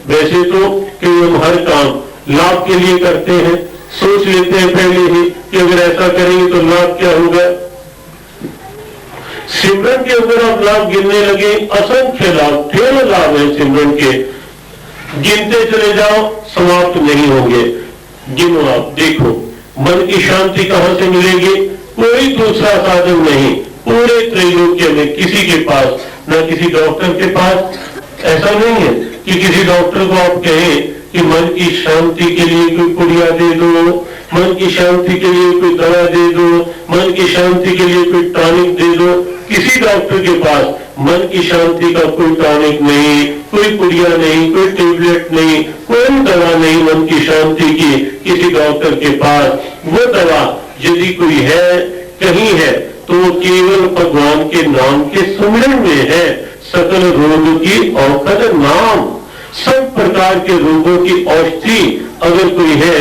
वैसे तो कि हम हर काम लाभ के लिए करते हैं, सोच लेते हैं पहले ही कि अगर ऐसा करेंगे तो लाभ क्या होगा। सिमरन के ऊपर आप लाभ गिनने लगे, असंख्य लाभ, ढेरों लाभ है सिमरन के, गिनते चले जाओ समाप्त नहीं होंगे। गिनो आप, देखो मन की शांति कहां से मिलेगी, कोई दूसरा साधन नहीं पूरे त्रैलोक्य में किसी के पास, न किसी डॉक्टर के पास। ऐसा नहीं है कि किसी डॉक्टर को आप कहें कि मन की शांति के लिए कोई पुड़िया दे दो, मन की शांति के लिए कोई दवा दे दो, मन की शांति के लिए कोई टॉनिक दे दो। किसी डॉक्टर के पास मन की शांति का कोई टॉनिक नहीं, कोई पुड़िया नहीं, कोई टेबलेट नहीं, कोई दवा नहीं मन की शांति की किसी डॉक्टर के पास। वो दवा यदि कोई है, कहीं है, तो वो केवल भगवान के नाम के सुमिरन में है। सकल रोग की औषध नाम, सब प्रकार के रोगों की औषधि अगर कोई है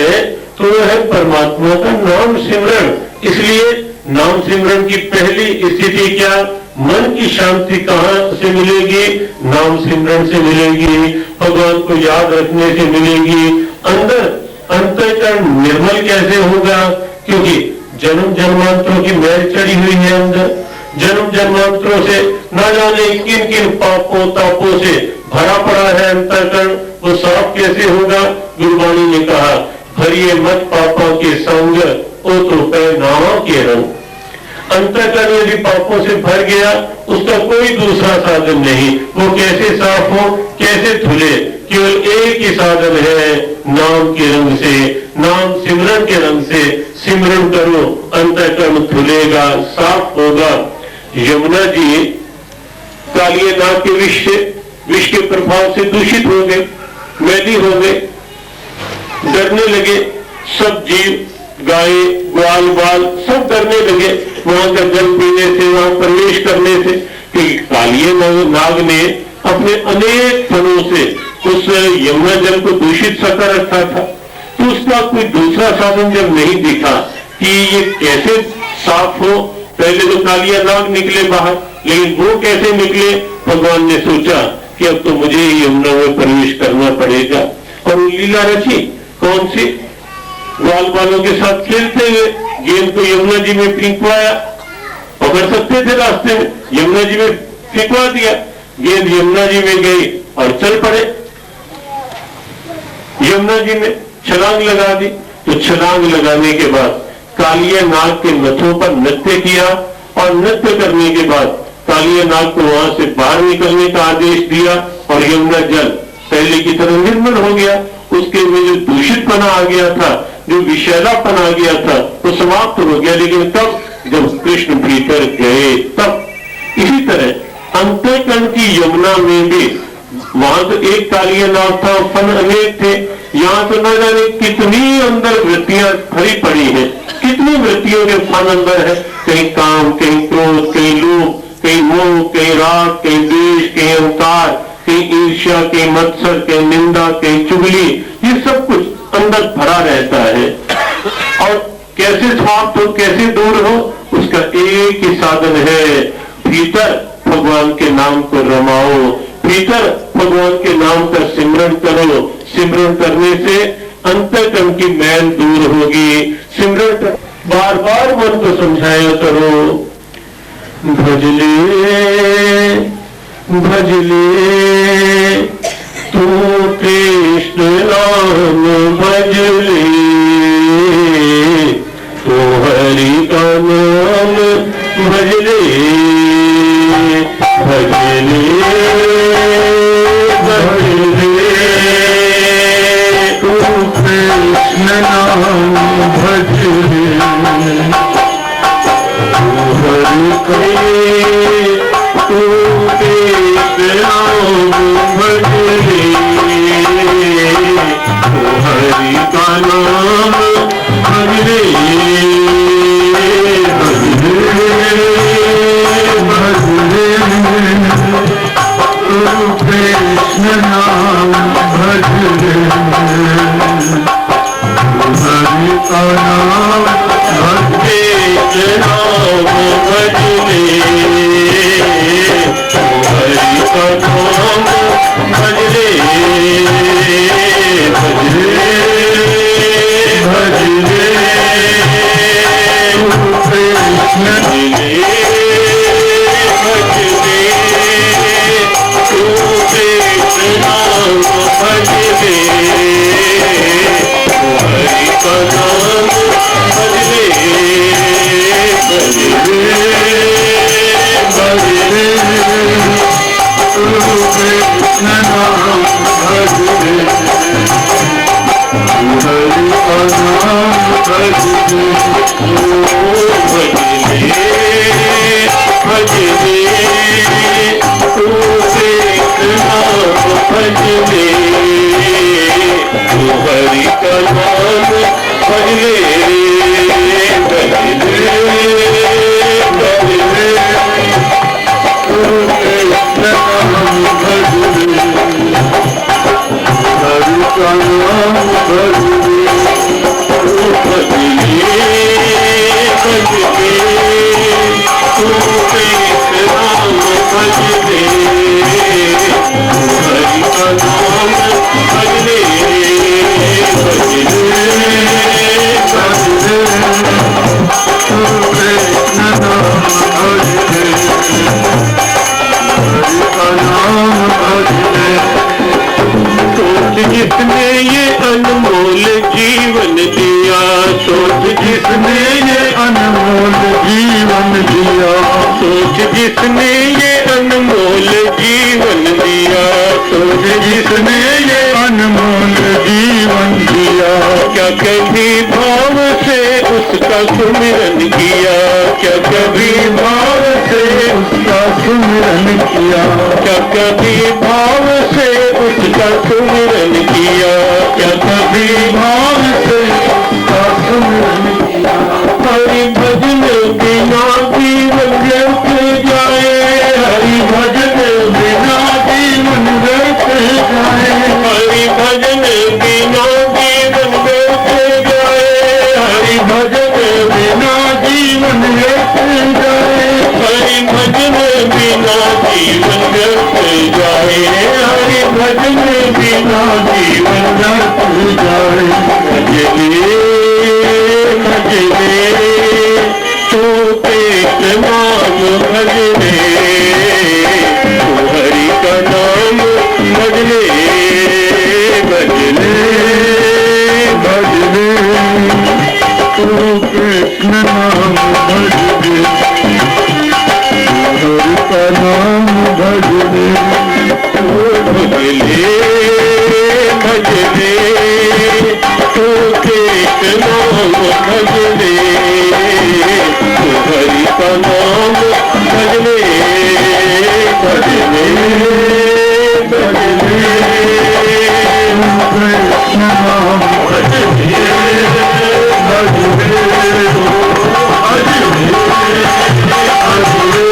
तो वह है परमात्मा का नाम सिमरन। इसलिए नाम सिमरन की पहली स्थिति क्या, मन की शांति कहां से मिलेगी, नाम सिमरन से मिलेगी, भगवान को याद रखने से मिलेगी। अंतःकरण निर्मल कैसे होगा, क्योंकि जन्म जन्मांतरों की मैल चढ़ी हुई है अंदर, जन्म जन्मांतरों से न जाने किन किन पापों तापों से भरा पड़ा है अंतःकरण, वो साफ कैसे होगा। गुरुवाणी ने कहा, भरिए मत पापों के संग, ओ तो पैनावा के रंग। अंतःकरण यदि पापों से भर गया, उसका कोई दूसरा साधन नहीं। वो कैसे साफ हो, कैसे धुले, केवल एक ही साधन है, नाम के रंग से, नाम सिमरन के रंग से सिमरन करो, अंतःकरण धुलेगा, साफ होगा। यमुना जी कालियानाग के विष के प्रभाव से दूषित हो गए, मैली हो गए, डरने लगे सब जीव, गाय ग्वाल बाल सब डरने लगे वहां का जल पीने से, वहां प्रवेश करने से, क्योंकि कालियानाग ने अपने अनेक फलों से उस यमुना जल को दूषित सा कर रखा था। तो उसका कोई दूसरा साधन जब नहीं दिखा कि ये कैसे साफ हो, पहले तो कालियानाग निकले बाहर, लेकिन वो कैसे निकले, भगवान ने सोचा कि अब तो मुझे यमुना में प्रवेश करना पड़ेगा। और लीला रची कौन सी, ग्वाल बालों के साथ खेलते हुए गेंद को यमुना जी में फेंकवाया, पकड़ सकते थे रास्ते में, यमुना जी में फेंकवा दिया, गेंद यमुना जी में गई और चल पड़े, यमुना जी में छलांग लगा दी। तो छलांग लगाने के बाद कालियानाग के नथों पर नृत्य किया, और नृत्य करने के बाद कालियानाग को वहां से बाहर निकलने का आदेश दिया, और यमुना जल पहले की तरह निर्मल हो गया। उसके में जो दूषितपना आ गया था, जो विषैलापन आ गया था, वो समाप्त हो गया। लेकिन तब जब कृष्ण भीतर गए तब। इसी तरह अंतःकरण की यमुना में भी, वहां तो एक कालियानाग था, फन अनेक थे, यहाँ तो न जाने कितनी अंदर वृत्तियां भरी पड़ी हैं, कितनी वृत्तियों के फन अंदर है, कहीं काम, कहीं क्रोध, कहीं लोभ, कहीं मोह, कहीं राग, कहीं द्वेष, कहीं अहंकार, कहीं ईर्ष्या, कहीं मत्सर, कहीं निंदा, कहीं चुगली, ये सब कुछ अंदर भरा रहता है। और कैसे समाप्त हो, कैसे दूर हो, उसका एक ही साधन है, भीतर भगवान के नाम को रमाओ, भीतर भगवान के नाम का सिमरन करो। सिमरन करने से अंतःकरण की मैल दूर होगी। सिमरन बार बार मन को समझाया करो, भजले भजले तू कृष्ण नाम भजले, तो हरि का नाम भजले भजले भजले, तू कृष्ण नाम भजले, तू हरि का नाम भजले, भजले जिसने ये अनमोल जीवन दिया, सोच जिसने ये अनमोल जीवन दिया, सोच जिसने ये अनमोल जीवन दिया, सोच जिसने ये अनमोल जीवन दिया। क्या कभी भाव से उसका सुमिरन किया, क्या कभी भाव से उसका सुमिरन किया, क्या कभी भाव से उसका सुमिरन किया, क्या कभी भाव से उसका सुमिरन किया। हरि भजन बिना जीवन व्यर्थ जाए, हरि भजन बिना जीवन व्यर्थ जाए, हरि भजन बिना जीवन व्यर्थ जाए, हरि भजन बिना जीवन व्यर्थ जाए, हरि भजन बिना जीवन व्यर्थ जाए, हरि भजन बिना जीवन व्यर्थ जाए। भजले भजले तू कृष्ण नाम भजले, तू हरि का नाम भजले, भजले भजले तू कृष्ण नाम भजले, तू हरि का नाम भजले, भजले भजले तू कृष्ण नाम भजले, तू हरि का नाम भजले, भजले भजले कृष्ण नाम भजले, भजले भजले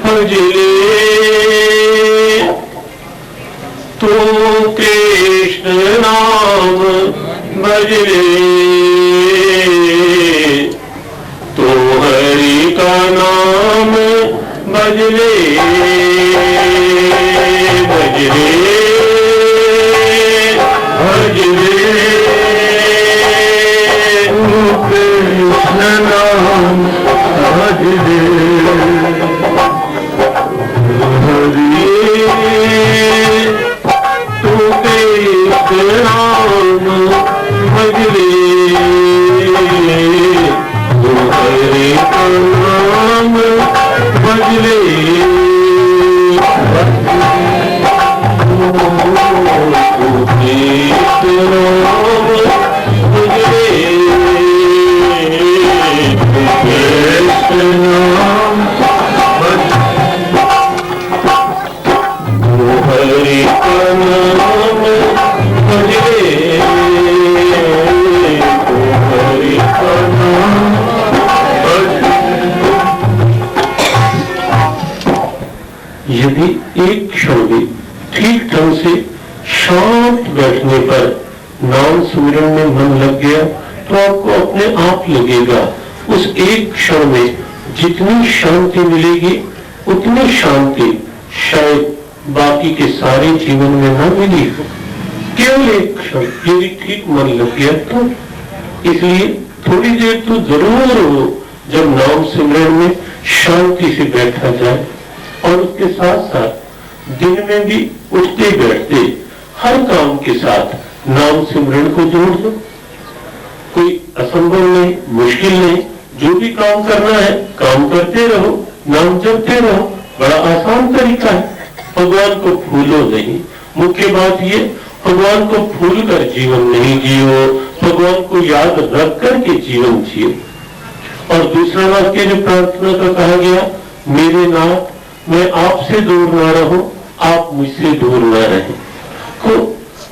भजले तू कृष्ण नाम भजले, तू हरि का नाम भजले, भजले भजले तू कृष्ण नाम भजले, तू कृष्ण नाम भजले, तू हरि का नाम भजले, तू कृष्ण नाम भजले, तू कृष्ण नाम हरि का नाम भजले, हरि का नाम भजले। कभी एक क्षण भी ठीक ढंग से शांत बैठने पर नाम सुमिरन में मन लग गया तो आपको अपने आप लगेगा उस एक क्षण में जितनी शांति मिलेगी उतनी शांति शायद बाकी के सारे जीवन में न मिली हो। केवल एक क्षण यदि ठीक मन लग गया तो इसलिए थोड़ी देर तो जरूर हो जब नाम सिमरन में शांति से बैठा जाए और उसके साथ साथ दिन में भी उठते बैठते हर काम के साथ नाम सिमरन को जोड़ दो। कोई असंभव नहीं, मुश्किल नहीं, जो भी काम करना है काम करते रहो, नाम जपते रहो, बड़ा आसान तरीका है। भगवान को भूलो नहीं, मुख्य बात ये भगवान को भूल कर जीवन नहीं जियो, भगवान को याद रख कर के जीवन जियो। और दूसरा वाक्य जो प्रार्थना का कहा गया, मेरे नाथ मैं आपसे दूर ना रहूं, आप मुझसे दूर ना रहें। तो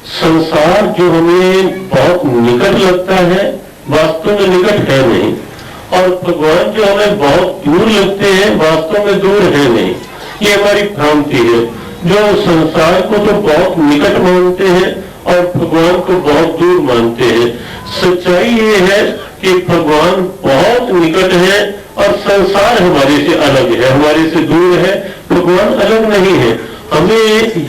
संसार जो हमें बहुत निकट लगता है वास्तव में निकट है नहीं, और भगवान जो हमें बहुत दूर लगते हैं वास्तव में दूर है नहीं। ये हमारी भ्रांति है। जो संसार को तो बहुत निकट मानते हैं और भगवान को बहुत दूर मानते हैं। सच्चाई ये है कि भगवान बहुत निकट है और संसार हमारे से अलग है, हमारे से दूर है, भगवान अलग नहीं है। हमें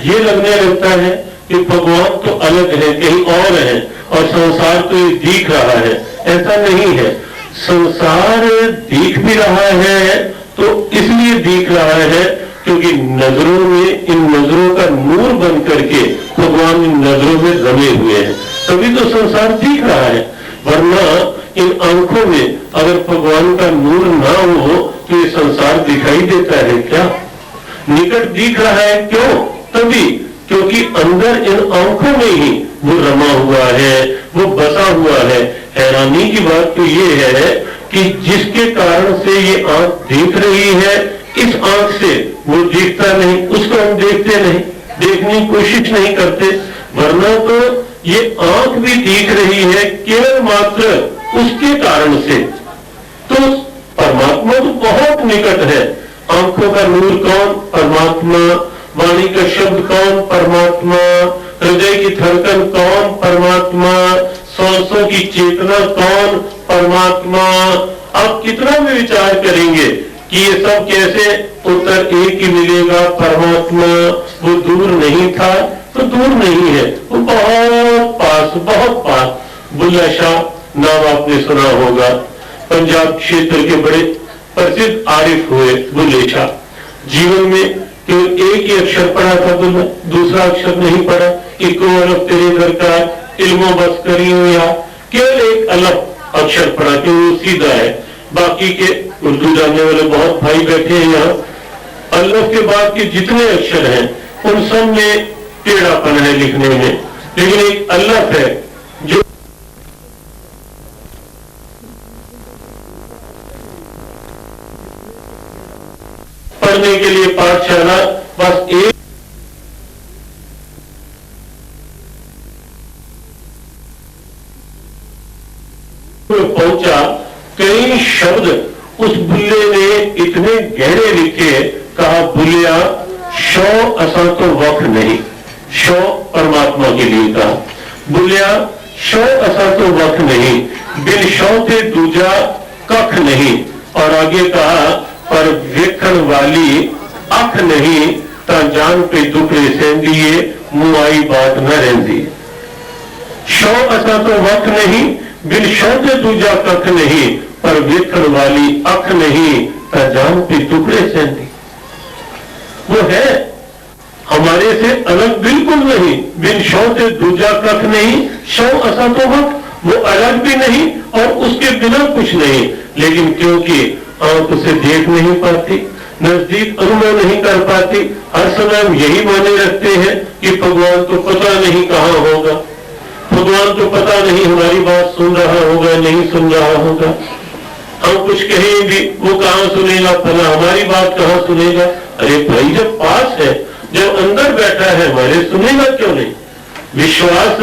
ये लगने लगता है कि भगवान तो अलग है, कहीं और है, और संसार तो ये दिख रहा है। ऐसा नहीं है। संसार दिख भी रहा है तो इसलिए दिख रहा है क्योंकि नजरों में, इन नजरों का नूर बन करके भगवान इन नजरों में रमे हुए हैं, तभी तो संसार दिख रहा है। वरना इन आंखों में अगर भगवान का नूर ना हो तो ये संसार दिखाई देता है क्या? निकट दिख रहा है क्यों? तभी क्योंकि अंदर इन आंखों में ही वो रमा हुआ है, वो बसा हुआ है। हैरानी की बात तो ये है कि जिसके कारण से ये आंख देख रही है, इस आंख से वो दिखता नहीं, उसको हम देखते नहीं, देखने की कोशिश नहीं करते। वरना तो ये आंख भी दिख रही है केवल मात्र उसके कारण से। तो परमात्मा तो बहुत निकट है। आंखों का नूर कौन? परमात्मा। वाणी का शब्द कौन? परमात्मा। हृदय की धड़कन कौन? परमात्मा। सांसों की चेतना कौन? परमात्मा। आप कितना भी विचार करेंगे कि ये सब कैसे, उत्तर एक ही मिलेगा, परमात्मा। वो दूर नहीं था तो दूर नहीं है, वो बहुत पास, बहुत पास। बुल्ला शाह नाम आपने सुना होगा, पंजाब क्षेत्र के बड़े प्रसिद्ध आरिफ हुए बुल्ले शाह। जीवन में केवल एक ही अक्षर पढ़ा था बुल्ला, दूसरा अक्षर नहीं पढ़ा। इको अलग तेरे घर का इल्मो बस करी हो, या केवल एक अलग अक्षर पढ़ा कि वो सीधा है। बाकी के उर्दू जानने वाले बहुत भाई बैठे हैं यहाँ। अल्लाह के बाद के जितने अक्षर हैं उन सब में टेढ़ापन है लिखने में, लेकिन एक अल्लाह है जो पढ़ने के लिए पाठशाला बस एक पहुंचा। कई शब्द उस बुल्ले ने इतने गहरे लिखे, कहा बुलिया शौ असा तो वक्त नहीं, शौ परमात्मा के लिए कहा। बुलिया शौ असा तो वक्त नहीं, बिन शौ से दूजा कख नहीं। और आगे कहा पर वेखण वाली अख नहीं, ता जान पे दुखड़े सेंदिए मुंह आई बात न रहती। शौ असा तो वक्त नहीं, बिन शौ से दूजा कख नहीं, पर वेखण वाली अख नहीं, ता जान पे टुकड़े सेंदी। वो है हमारे से अलग बिल्कुल नहीं। बिन शौ से दूजा कख नहीं, शौ असा तो वक्त, वो अलग भी नहीं और उसके बिना कुछ नहीं। लेकिन क्योंकि आंख उसे देख नहीं पाती, नजदीक अनुभव नहीं कर पाती, हर समय हम यही माने रखते हैं कि भगवान तो पता नहीं कहाँ होगा, भगवान तो पता नहीं हमारी बात सुन रहा होगा, नहीं सुन रहा होगा। हम कुछ कहें भी वो कहाँ सुनेगा, भला हमारी बात कहाँ सुनेगा। अरे भाई जब पास है, जब अंदर बैठा है हमारे, सुनेगा क्यों नहीं? विश्वास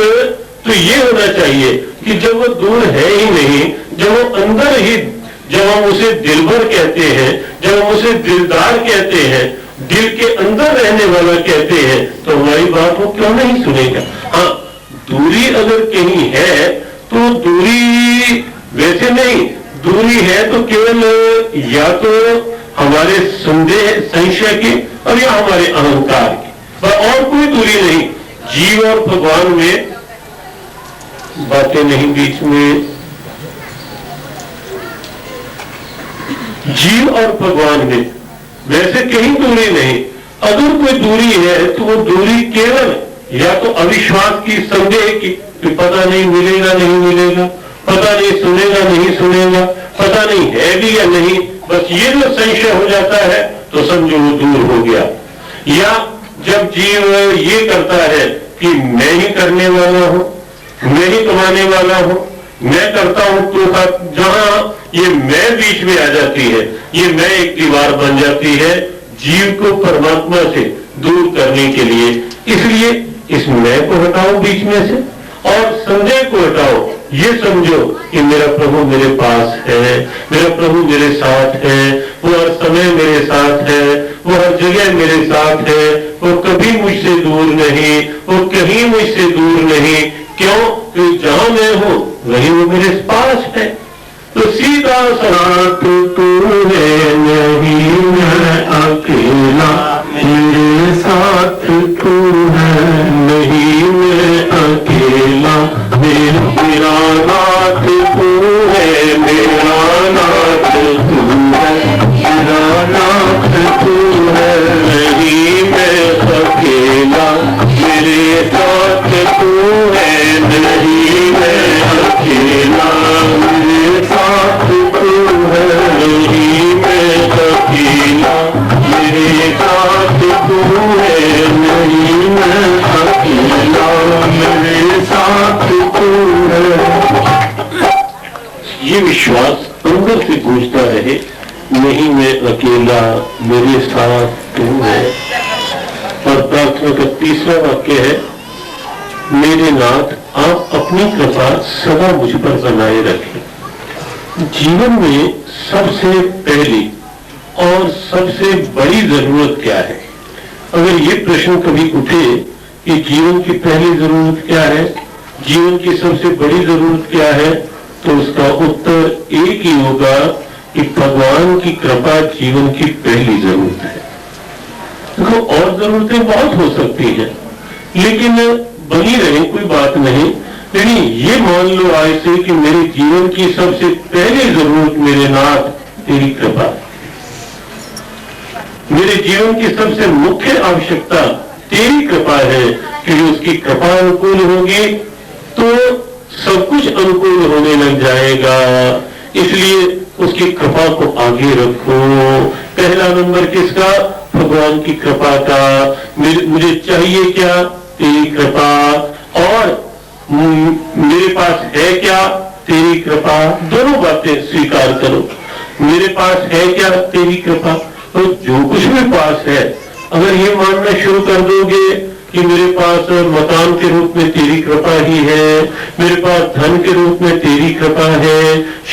तो ये होना चाहिए कि जब वो दूर है ही नहीं, जब वो अंदर ही, जब हम उसे दिलभर कहते हैं, जब हम उसे दिलदार कहते हैं, दिल के अंदर रहने वाला कहते हैं तो हमारी बात वो क्यों नहीं सुनेगा। हाँ, दूरी अगर कहीं है तो दूरी वैसे नहीं, दूरी है तो केवल या तो हमारे संदेह संशय की और या हमारे अहंकार की, और कोई दूरी नहीं। जीव और भगवान में बातें नहीं बीच में, जीव और भगवान में वैसे कहीं दूरी नहीं। अगर कोई दूरी है तो वो दूरी केवल या तो अविश्वास की, संदेह की, तो पता नहीं मिलेगा नहीं मिलेगा, पता नहीं सुनेगा नहीं सुनेगा, पता नहीं है भी या नहीं, बस ये जो संशय हो जाता है तो समझो वो दूर हो गया। या जब जीव ये करता है कि मैं ही करने वाला हूं, मैं ही कमाने वाला हूं, मैं करता हूं, तो जहां ये मैं बीच में आ जाती है, ये मैं एक दीवार बन जाती है जीव को परमात्मा से दूर करने के लिए। इसलिए इस मैं को हटाओ बीच में से और संदेह को हटाओ। ये समझो कि मेरा प्रभु मेरे पास है, मेरा प्रभु मेरे साथ है, वो हर समय मेरे साथ है, वो हर जगह मेरे साथ है, वो कभी मुझसे दूर नहीं, वो कहीं मुझसे दूर नहीं। क्यों? क्योंकि जहां मैं हूं वही वो मेरे पास है। तो सीधा साथ तू है, नहीं मैं अकेला, मेरे साथ तू है, नहीं मैं अकेला, मेरा नाथ तू है, मेरा नाथ तू है, मेरा नाथ तू है, नहीं मैं अकेला, मेरे साथ तू है, नहीं मैं अकेला, मेरे साथ तू है, नहीं मैं अकेला, मेरे साथ तू है, नहीं मैं अकेला, मेरे साथ तू है। ये विश्वास अंदर से गूंजता रहे, नहीं मैं अकेला, मेरे साथ तू है। और प्रार्थना का तीसरा वाक्य है, मेरे नाथ आप अपनी कृपा सदा मुझ पर बनाए रखें। जीवन में सबसे पहली और सबसे बड़ी जरूरत क्या है? अगर ये प्रश्न कभी उठे कि जीवन की पहली जरूरत क्या है, जीवन की सबसे बड़ी जरूरत क्या है, तो उसका उत्तर एक ही होगा कि भगवान की कृपा जीवन की पहली जरूरत है। देखो, और जरूरतें बहुत हो सकती हैं, लेकिन बनी रहे कोई बात नहीं, लेकिन ये मान लो आज से कि मेरे जीवन की सबसे पहली जरूरत मेरे नाथ तेरी कृपा, मेरे जीवन की सबसे मुख्य आवश्यकता तेरी कृपा है। क्योंकि उसकी कृपा अनुकूल होगी तो सब कुछ अनुकूल होने लग जाएगा। इसलिए उसकी कृपा को आगे रखो। पहला नंबर किसका? भगवान की कृपा का। मुझे चाहिए क्या? तेरी कृपा। और मेरे पास है क्या? तेरी कृपा। दोनों बातें स्वीकार करो। मेरे पास है क्या? तेरी कृपा। तो जो कुछ भी पास है, अगर ये मानना शुरू कर दोगे कि मेरे पास मकान के रूप में तेरी कृपा ही है, मेरे पास धन के रूप में तेरी कृपा है,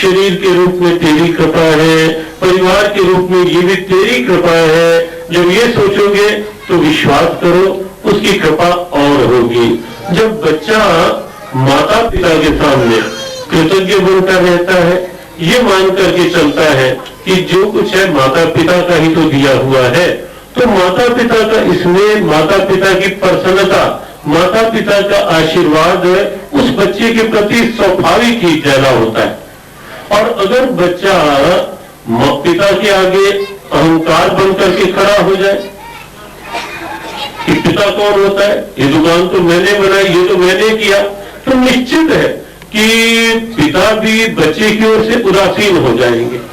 शरीर के रूप में तेरी कृपा है, परिवार के रूप में ये भी तेरी कृपा है, जब ये सोचोगे तो विश्वास करो उसकी कृपा और होगी। जब बच्चा माता पिता के सामने कृतज्ञ बनता रहता है, ये मान करके चलता है कि जो कुछ है माता पिता का ही तो दिया हुआ है, तो माता पिता का इसमें माता पिता की प्रसन्नता, माता पिता का आशीर्वाद उस बच्चे के प्रति स्वाभाविक ही ज्यादा होता है। और अगर बच्चा पिता के आगे अहंकार बन करके खड़ा हो जाए कि पिता कौन होता है, ये दुकान तो मैंने बनाई, ये तो मैंने किया, तो निश्चित है कि पिता भी बच्चे की ओर से उदासीन हो जाएंगे।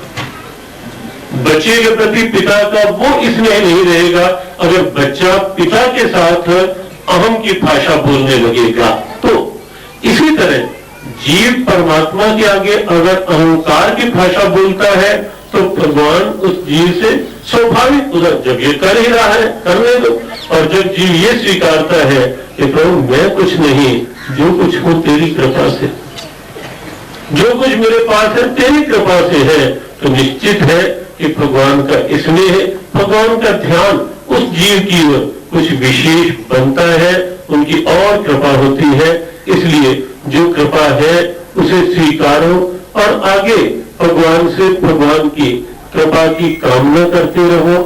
बच्चे के प्रति पिता का वो स्नेह नहीं रहेगा अगर बच्चा पिता के साथ अहम की भाषा बोलने लगेगा। तो इसी तरह जीव परमात्मा के आगे अगर अहंकार की भाषा बोलता है तो भगवान उस जीव से स्वाभाविक उधर, जब ये कर ही रहा है करने दो। और जब जीव ये स्वीकारता है कि प्रभु मैं कुछ नहीं, जो कुछ हूं तेरी कृपा से, जो कुछ मेरे पास है तेरी कृपा से है, तो निश्चित है कि भगवान का स्नेह, भगवान का ध्यान उस जीव की ओर कुछ विशेष बनता है, उनकी और कृपा होती है। इसलिए जो कृपा है उसे स्वीकारो और आगे भगवान से भगवान की कृपा की कामना करते रहो,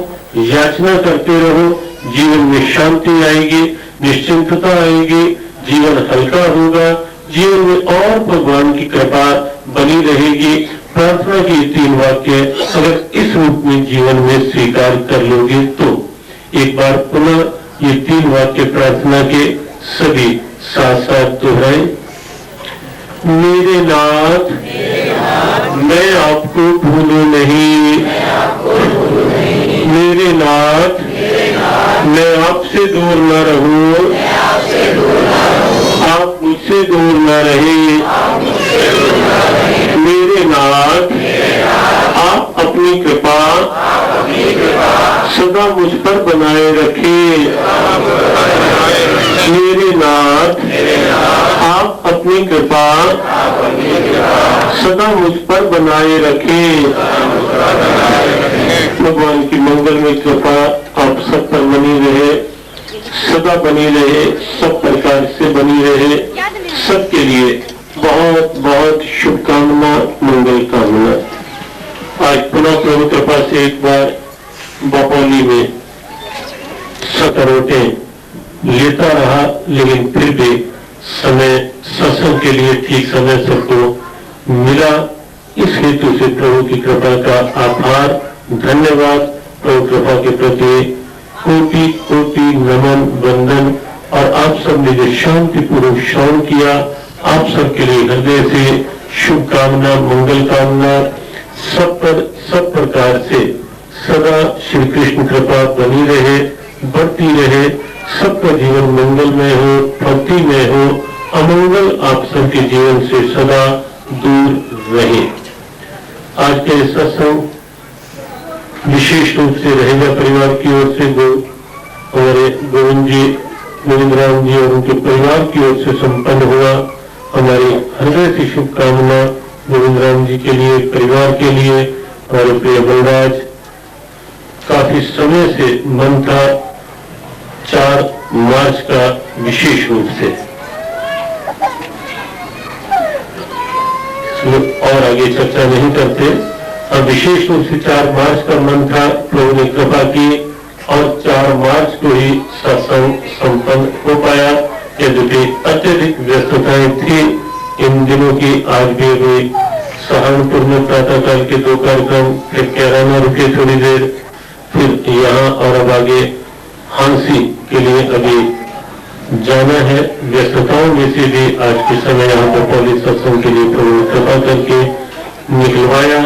याचना करते रहो। जीवन में शांति आएगी, निश्चिंतता आएगी, जीवन हल्का होगा, जीवन में और भगवान की कृपा बनी रहेगी। प्रार्थना के 3 वाक्य अगर इस रूप में जीवन में स्वीकार कर लोगे तो एक बार पुनः ये 3 वाक्य प्रार्थना के सभी साथ साथ दोहराए। मेरे नाथ, मैं आपको भूलूं नहीं, मेरे नाथ, मैं आपसे दूर न रहूं, आप मुझसे दूर न रहे। मेरे नाथ, आप अपनी कृपा सदा मुझ पर बनाए रखें। मेरे नाथ, आप अपनी कृपा सदा मुझ पर बनाए रखें। भगवान की मंगल में कृपा आप सब पर बनी रहे, सदा बनी रहे, सब प्रकार से बनी रहे। सबके लिए बहुत बहुत शुभकामना, मंगल कामना। आज पुनः प्रभु कृपा से एक बार बपौली में सकरोटे लेता रहा, लेकिन फिर भी समय सत्संग के लिए ठीक समय सबको मिला। इस हेतु से प्रभु की कृपा का आभार, धन्यवाद। प्रभु कृपा के प्रति कोटि कोटि नमन, वंदन। और आप सब ने जो शांतिपूर्वक श्रवण किया, आप सबके लिए हृदय से शुभकामना, मंगल कामना। सब पर सब प्रकार से सदा श्री कृष्ण कृपा बनी रहे, बढ़ती रहे, सबका जीवन मंगलमय हो, भक्तिमय हो, अमंगल आप सबके जीवन से सदा दूर रहे। आज के सत्संग विशेष रूप से रहेगा परिवार की ओर से हमारे गोविंद जी, गोविंद राम जी और उनके परिवार की ओर से संपन्न हुआ। हमारी हृदय से शुभकामना गोविंद राम जी के लिए, परिवार के लिए। हमारे प्रिय बलराज, काफी समय से मन था 4 मार्च का विशेष रूप से, और आगे चर्चा नहीं करते। अब विशेष रूप से 4 मार्च का मन था, प्रभु ने कृपा की और 4 मार्च को ही सत्संग संपन्न हो पाया। यद्यपि अत्यधिक व्यस्तताएं थी इन दिनों की। आज भी अभी सहारनपुर में प्रातःकाल के 2 कार्यक्रम, फिर कैराना रुके थोड़ी देर, फिर यहाँ और अब आगे हांसी के लिए अभी जाना है। व्यस्तताओं में से भी आज के समय यहाँ पर पौली सत्संग के लिए प्रभु कृपा करके निकलवाया।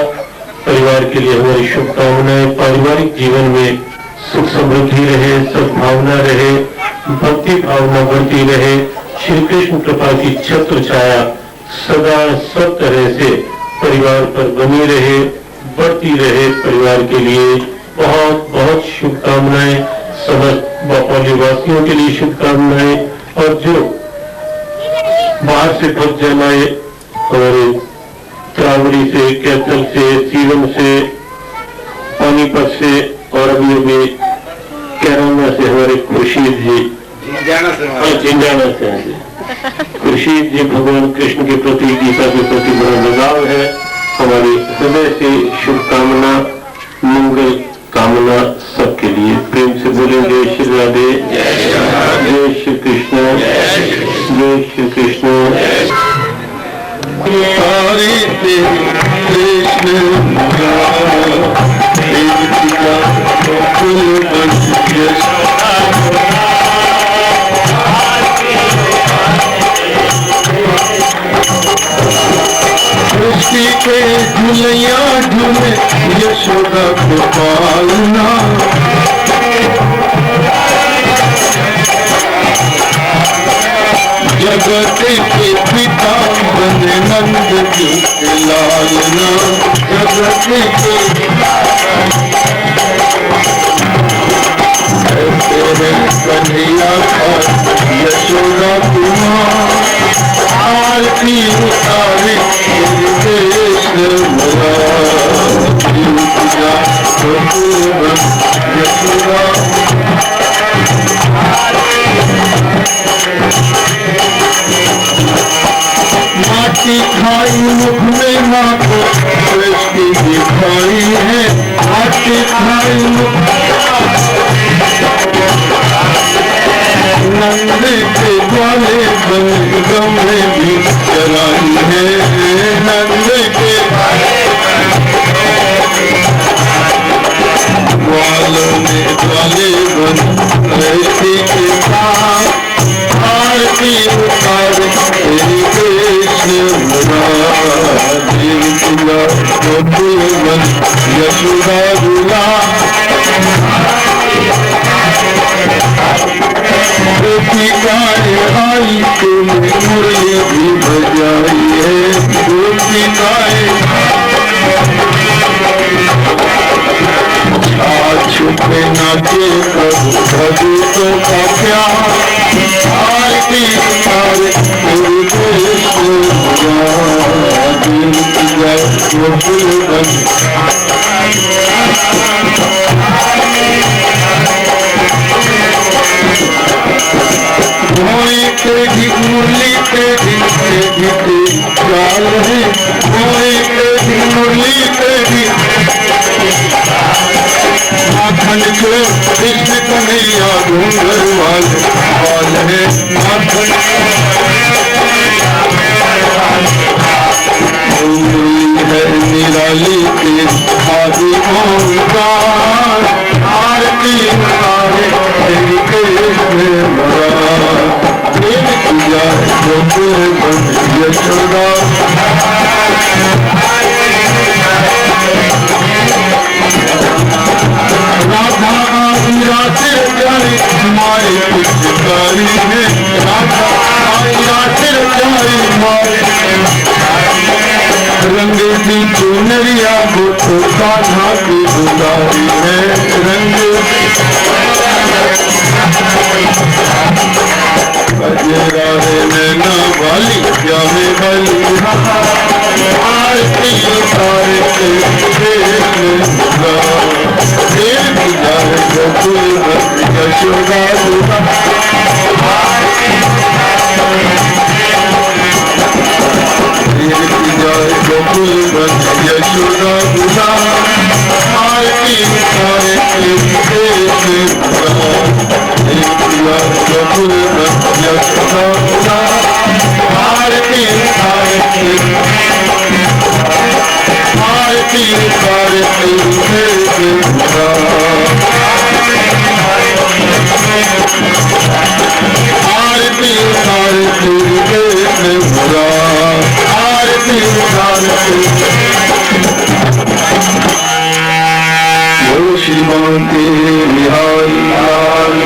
परिवार के लिए हमारी शुभकामनाएं। पारिवारिक जीवन में सुख समृद्धि रहे, सद्भावना रहे, भक्ति भावना बढ़ती रहे। श्री कृष्ण कृपा की छत्र छाया सदा सब तरह से परिवार पर बनी रहे, बढ़ती रहे। परिवार के लिए बहुत बहुत शुभकामनाएं। समस्त बपौली वासियों के लिए शुभकामनाएं। और जो बाहर से भक्त जन आए, हमारे त्रावड़ी से, कैथल से, सीवन से, पानीपत से और अभी कैराना से हमारे खुर्शीद जी, जिंजाना से खुर्शीद जी, भगवान कृष्ण के प्रति, गीता के प्रति बड़ा लगाव है। हमारी हृदय से शुभकामना, मंगल कामना सबके लिए। प्रेम से बोलेंगे श्री राधे, जय श्री कृष्ण, जय श्री कृष्ण। हरे कृष्ण सृष्टि के झूलैया झूले यशोदा को पालना। जगत के पिता बने नंद जी के लालना। जगत के तेरे कन्हैया यशोदा कुमार। आरती उतारे यशोदा नंद के ग्वाले बन गमले भी चलाई है, नंद के ग्वालों ने ग्वाले बन रहती के साथ आरती उतार तेरी कृष्ण देव गोकुल बन यशोदा दुला गोपिकाएं आई तुमने मुरली भी बजाई है, गोपिकाएं छुपे नाचे भगतों का प्यार आरती उतारे तेरी कृष्ण गोकुल बन मोई तेरी मुरली तेरी चाल है, मोई तेरी मुरली तेरी माखन को कृष्ण कन्हैया घूंघर वाले बाल है, माखन है निराली के आदि ओंकार आरती उतारे तेरी कृष्ण प्रेम किया गोकुल बन यशोदा राधा आई रातिर प्यारी माए पुष्कारी है, राधा आई रातिर प्यारी माए रंग की चुनरिया तो कान्हा की दुलारी है, रंग बजरा है नैना वाली प्यारे वाली आरती उतारे गोकुल यशोदा दुला गोकुल यशोदा दुला आरती उतारे गोकुल यशोदा दुला आरती उतारे आरती उतारे आरती उतारे आरती उतारे श्रीमान के बिहारी लाल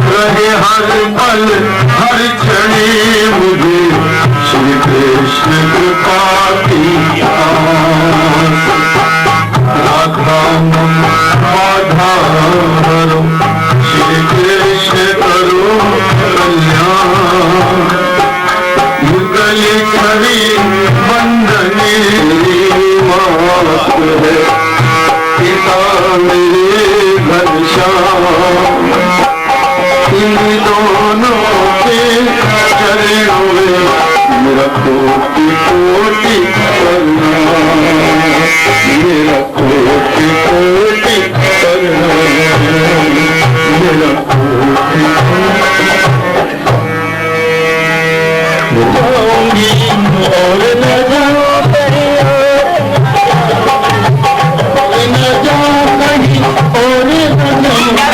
रहे हर पल हर क्षणी मुझे श्री कृष्ण कृपा की राधा माधव श्री कृष्ण करो कल्याण युगल करी बंदनी मात है पिता मेरे घनश्याम इन दोनों के चरणों में मेरा कोटि कोटि प्रणाम, मेरा कोटि कोटि प्रणाम, मेरा कोटि जाऊंगी और न जाऊं कहीं और न जाऊं कहीं और न जाऊं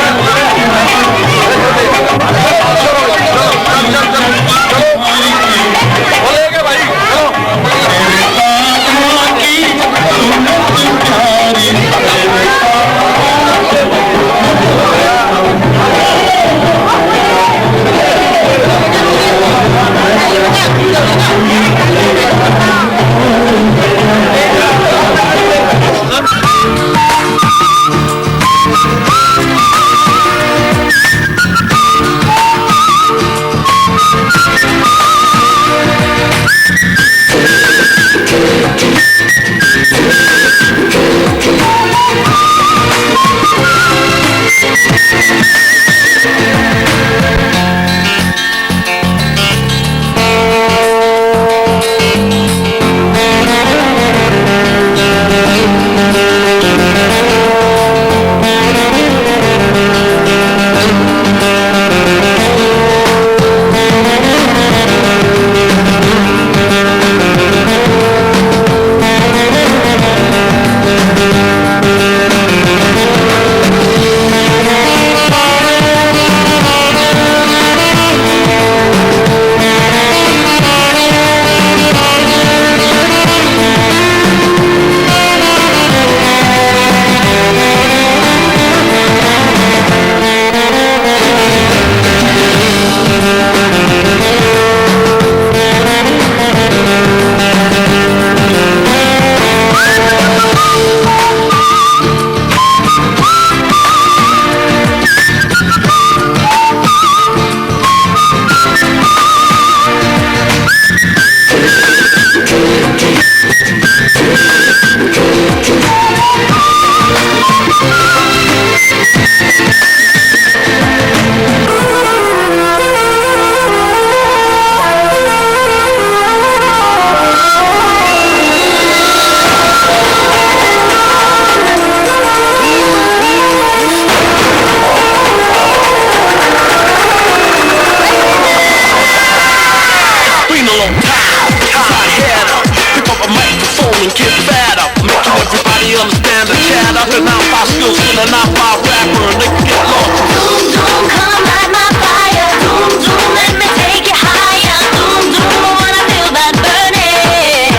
long time, head up, pick up a microphone and get fat up, making everybody understand the chatter. And I'm my skills and I'm my rapper, and they can get lost. Doom, doom, come light my fire. Doom, doom, let me take you higher. Doom, doom, I wanna feel that burning.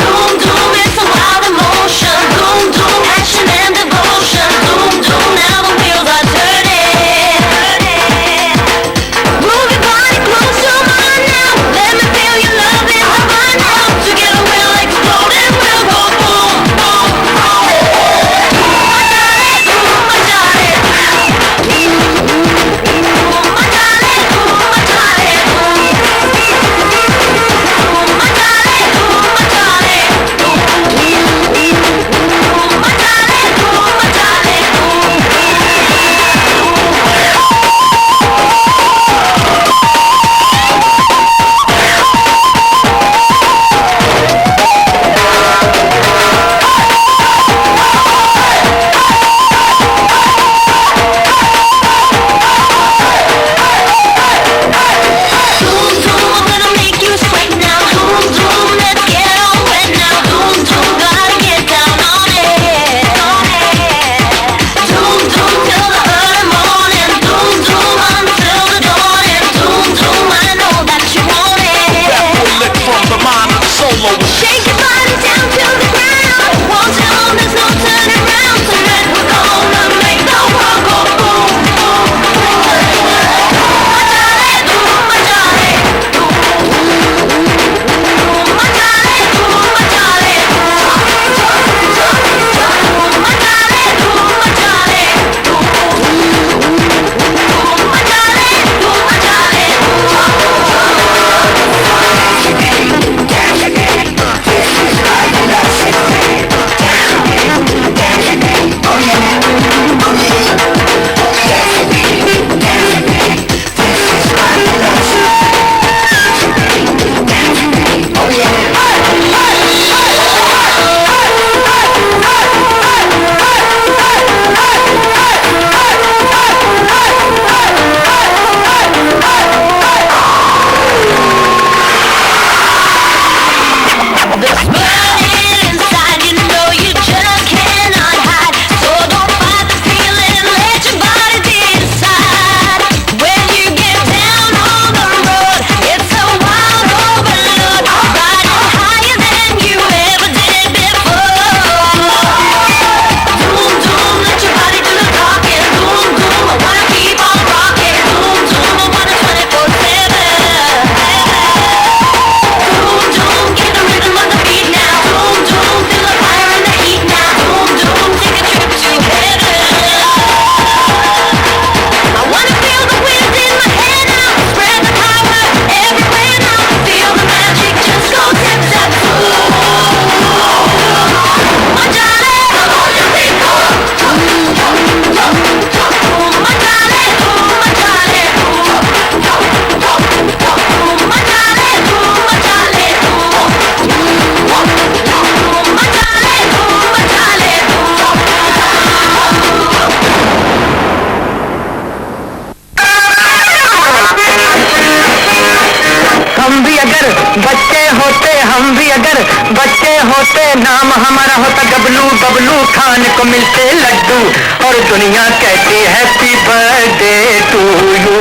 Doom, doom, it's a wild emotion. Doom, doom, passion and devotion. Doom, doom, now the wheels are turning. Move your body close to mine now. Let me feel your love in the mind now. Together we'll explode and we'll go boom, boom, boom. My darling, my darling, my darling, my darling, my darling, my darling, Doom, doom, I'm gonna make you sweat now. Doom, doom, let's get all wet now. Doom, doom, gotta get down on it. Doom, doom, till the early morning. Doom, doom, until the dawning. Doom, doom, I know that you want That it. bullet from the mind of the solo. Shake your body down to the ground. Won't you know there's no turning round? Tonight we're gonna make the world go boom, boom, boom. My darling, my darling, my darling, my darling, my darling, my darling, This burning inside, you know you just cannot hide. So don't fight the feeling, let your body decide. When you get down on the road, it's a wild overload. Riding higher than you ever did before. Doom, doom, let your body do the talking. Doom, doom, I wanna keep on rocking. Doom, doom, I wanna 24/7. Doom, doom, get the rhythm of the beat now. Doom, doom, feel the fire and the heat now. Doom, doom, take a trip to heaven. I wanna feel the wind in my hair now. Spread the power everywhere now. Feel the magic, just go tip tap boom. My darling, come on, you people. My darling, my darling. My darling, my darling. हम भी अगर बच्चे होते, हम भी अगर बच्चे होते, नाम हमारा होता गबलू, बबलू खान को मिलते लड्डू, और दुनिया कहती हैप्पी बर्थडे टू यू।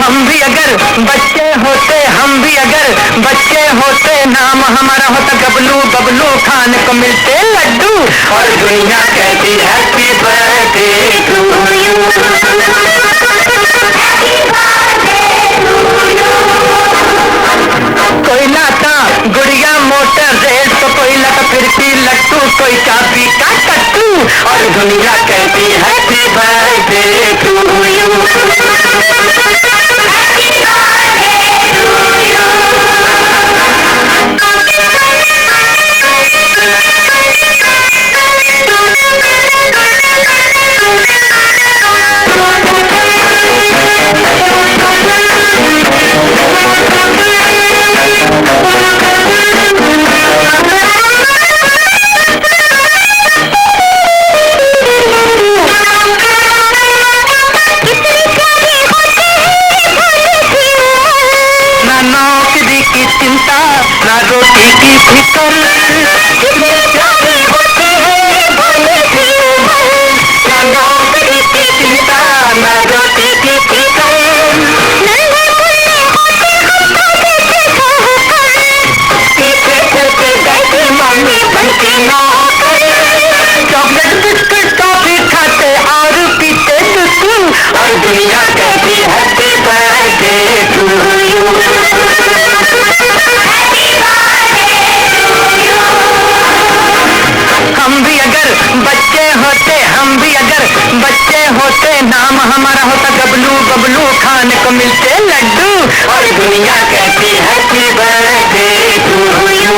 हम भी अगर बच्चे होते, हम भी अगर बच्चे होते, नाम हमारा होता गबलू, बबलू खान को मिलते लड्डू, और दुनिया कहती हैप्पी बर्थडे टू यू। कोई लाता गुड़िया मोटर रेल, तो कोई लाता फिरती लट्टू, कोई चाबी का कट्टू, और दुनिया कहती हैप्पी बर्थडे टू यू। फिकर कितने प्यारे होते हैं भोले के मन ना नौकरी की चिंता ना रोटी की फिकर नन्हे मुन्ने होते हमको देखे होकर पीछे चलते गए मम्मी बनती नौकर चॉकलेट बिस्कुट टॉफी खाते और पीते दूध और दुनिया कहती हैप्पी बर्थडे टू यू। हम भी अगर बच्चे होते नाम हमारा होता गबलू बबलू खाने को मिलते लड्डू और दुनिया कहती हैप्पी बर्थडे टू यू।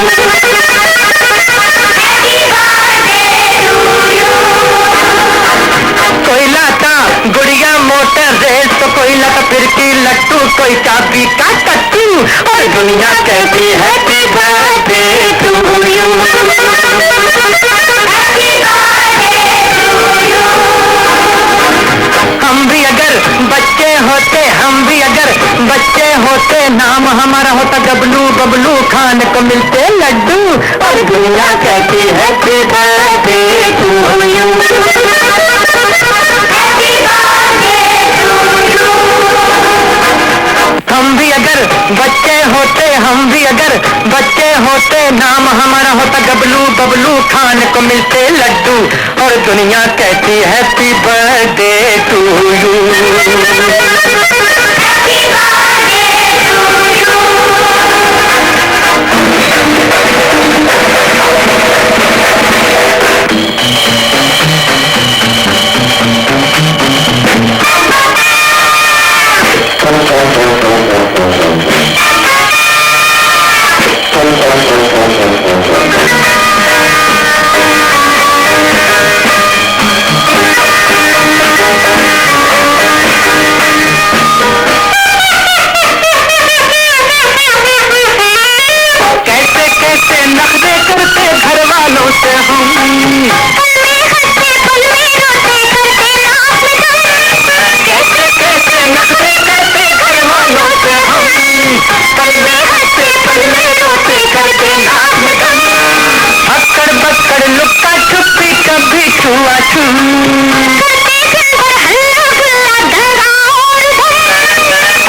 कोई लाता गुड़िया मोटर रेस तो कोई लाता फिरकी लट्टू कोई चाबी का टट्टू और दुनिया कहती हैप्पी बर्थडे टू यू। बच्चे होते नाम हमारा होता गबलू बबलू खाने को मिलते लड्डू और दुनिया कहती हैप्पी बर्थडे टू यू। हम भी अगर बच्चे होते नाम हमारा होता गबलू बबलू खाने को मिलते लड्डू और दुनिया कहती हैप्पी बर्थडे टू यू।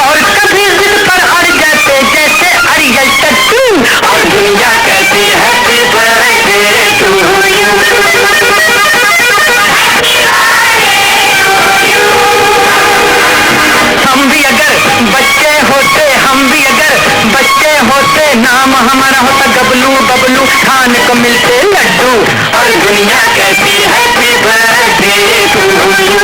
और कभी जिद पर अड़ जाते जैसे अड़ियल टट्टू और दुनिया कहती हैप्पी बर्थडे टू यू। हम भी अगर बच्चे होते नाम हमारा होता गबलू बबलू खाने को मिलते लड्डू और दुनिया कहती हैप्पी बर्थडे टू यू।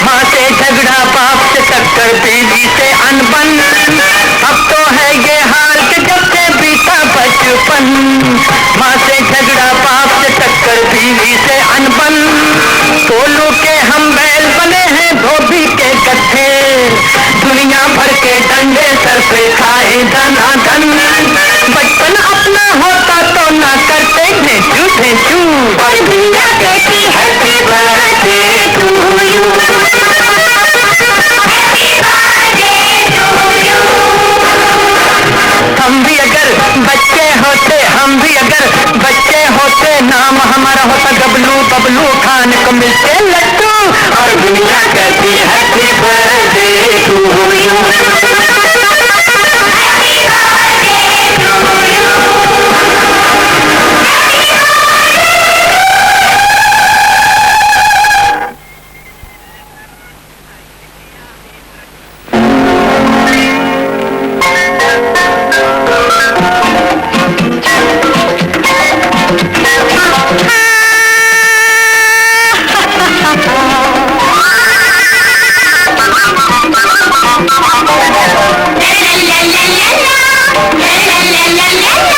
माँ से झगड़ा बाप से टक्कर बीवी से अनबन अब तो है ये हाल कि जब से बीता बचपन माँ से झगड़ा बाप से टक्कर बीवी से अनबन कोलू के हम बैल बने हैं धोबी के गट्ठे दुनिया भर के डंडे सर पे खाए धनाधन बचपन अपना होता तो ना करते ढेंचू और दुनिया कहती हैप्पी बर्थडे टू यू। हम भी अगर बच्चे होते नाम हमारा होता गबलू बबलू खाने को मिलते लड्डू और दुनिया कहती happy birthday to you. la la